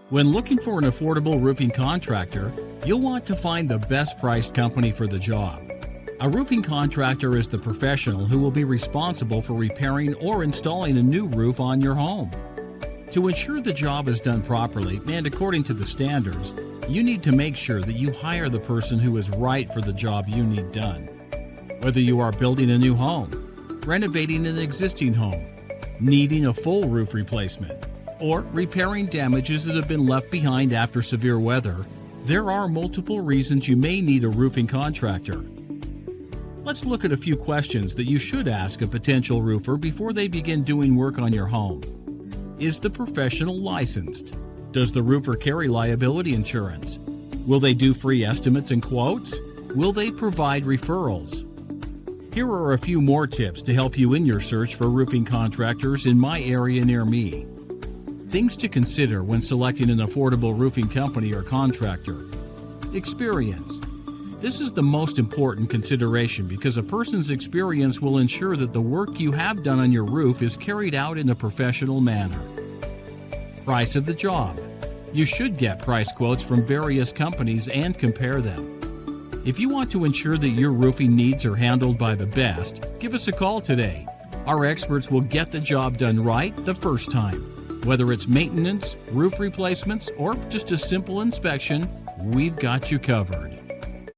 When looking for an affordable roofing contractor, you'll want to find the best priced company for the job. A roofing contractor is the professional who will be responsible for repairing or installing a new roof on your home. To ensure the job is done properly and according to the standards, you need to make sure that you hire the person who is right for the job you need done. Whether you are building a new home, renovating an existing home, needing a full roof replacement, or repairing damages that have been left behind after severe weather, there are multiple reasons you may need a roofing contractor. Let's look at a few questions that you should ask a potential roofer before they begin doing work on your home. Is the professional licensed? Does the roofer carry liability insurance? Will they do free estimates and quotes? Will they provide referrals? Here are a few more tips to help you in your search for roofing contractors in my area near me. Things to consider when selecting an affordable roofing company or contractor. Experience. This is the most important consideration because a person's experience will ensure that the work you have done on your roof is carried out in a professional manner. Price of the job. You should get price quotes from various companies and compare them. If you want to ensure that your roofing needs are handled by the best, give us a call today. Our experts will get the job done right the first time. Whether it's maintenance, roof replacements, or just a simple inspection, we've got you covered.